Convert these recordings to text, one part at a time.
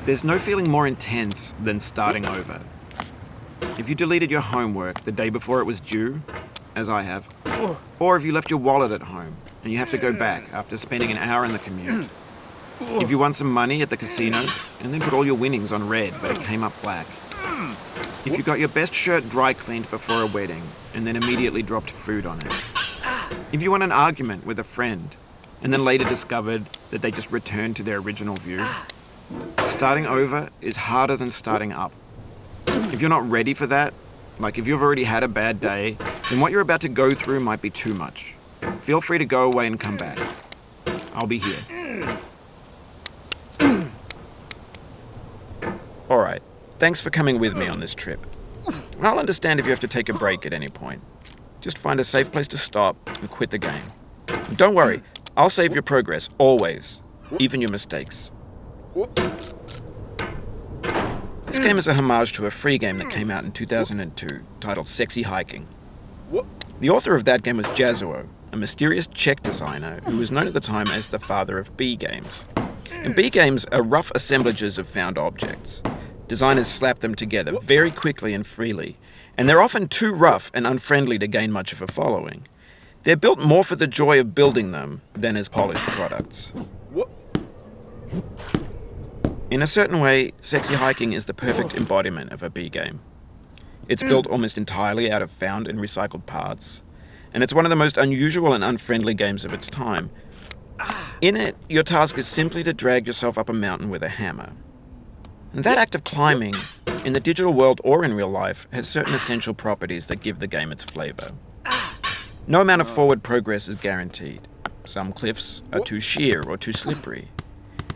There's no feeling more intense than starting over. If you deleted your homework the day before it was due, as I have, or if you left your wallet at home and you have to go back after spending an hour in the commute. If you won some money at the casino and then put all your winnings on red but it came up black. If you got your best shirt dry cleaned before a wedding and then immediately dropped food on it. If you won an argument with a friend and then later discovered that they just returned to their original view. Starting over is harder than starting up. If you're not ready for that, like if you've already had a bad day, then what you're about to go through might be too much. Feel free to go away and come back. I'll be here. Alright, thanks for coming with me on this trip. I'll understand if you have to take a break at any point. Just find a safe place to stop and quit the game. And don't worry, I'll save your progress, always, even your mistakes. This game is a homage to a free game that came out in 2002, titled Sexy Hiking. The author of that game was Jazzuo, a mysterious Czech designer who was known at the time as the father of B games. And B games are rough assemblages of found objects. Designers slap them together very quickly and freely, and they're often too rough and unfriendly to gain much of a following. They're built more for the joy of building them than as polished products. In a certain way, Sexy Hiking is the perfect embodiment of a B game. It's built almost entirely out of found and recycled parts, and it's one of the most unusual and unfriendly games of its time. In it, your task is simply to drag yourself up a mountain with a hammer. And that act of climbing, in the digital world or in real life, has certain essential properties that give the game its flavor. No amount of forward progress is guaranteed. Some cliffs are too sheer or too slippery.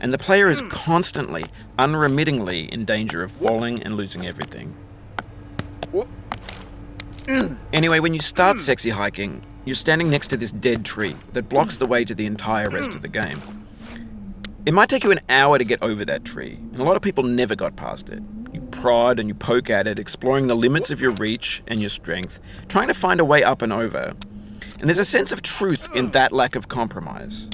And the player is constantly, unremittingly in danger of falling and losing everything. Anyway, when you start Sexy Hiking, you're standing next to this dead tree that blocks the way to the entire rest of the game. It might take you an hour to get over that tree, and a lot of people never got past it. You prod and you poke at it, exploring the limits of your reach and your strength, trying to find a way up and over. And there's a sense of truth in that lack of compromise.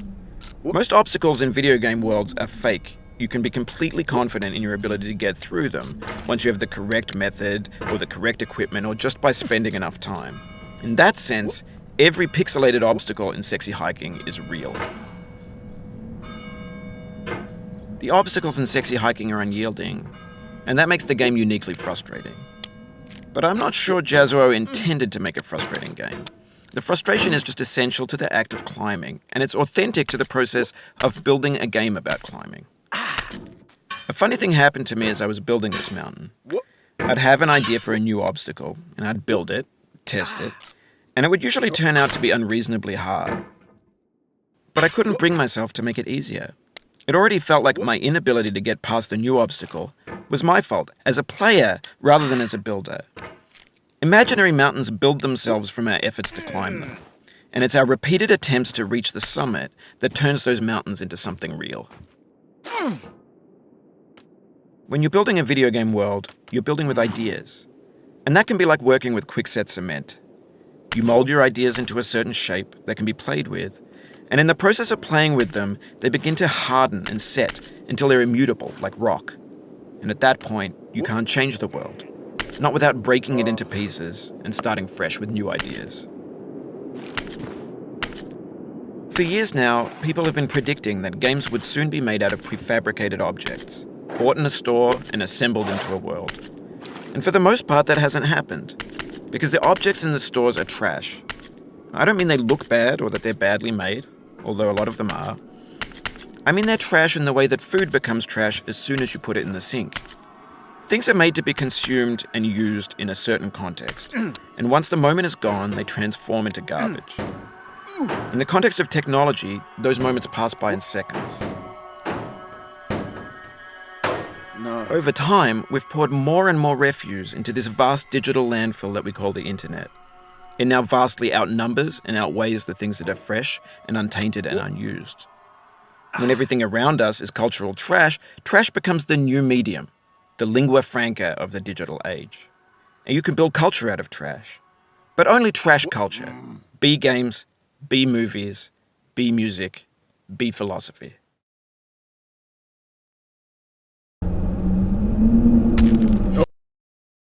Most obstacles in video game worlds are fake. You can be completely confident in your ability to get through them once you have the correct method or the correct equipment or just by spending enough time. In that sense, every pixelated obstacle in Sexy Hiking is real. The obstacles in Sexy Hiking are unyielding, and that makes the game uniquely frustrating. But I'm not sure Jazzuo intended to make a frustrating game. The frustration is just essential to the act of climbing, and it's authentic to the process of building a game about climbing. A funny thing happened to me as I was building this mountain. I'd have an idea for a new obstacle, and I'd build it, test it, and it would usually turn out to be unreasonably hard. But I couldn't bring myself to make it easier. It already felt like my inability to get past the new obstacle was my fault, as a player rather than as a builder. Imaginary mountains build themselves from our efforts to climb them, and it's our repeated attempts to reach the summit that turns those mountains into something real. When you're building a video game world, you're building with ideas, and that can be like working with quickset cement. You mold your ideas into a certain shape that can be played with, and in the process of playing with them, they begin to harden and set until they're immutable, like rock. And at that point, you can't change the world. Not without breaking it into pieces and starting fresh with new ideas. For years now, people have been predicting that games would soon be made out of prefabricated objects, bought in a store and assembled into a world. And for the most part, that hasn't happened, because the objects in the stores are trash. I don't mean they look bad or that they're badly made, although a lot of them are. I mean they're trash in the way that food becomes trash as soon as you put it in the sink. Things are made to be consumed and used in a certain context, and once the moment is gone, they transform into garbage. In the context of technology, those moments pass by in seconds. Over time, we've poured more and more refuse into this vast digital landfill that we call the internet. It now vastly outnumbers and outweighs the things that are fresh and untainted and unused. When everything around us is cultural trash, trash becomes the new medium, the lingua franca of the digital age. And you can build culture out of trash. But only trash culture. B games, B movies, B music, B philosophy.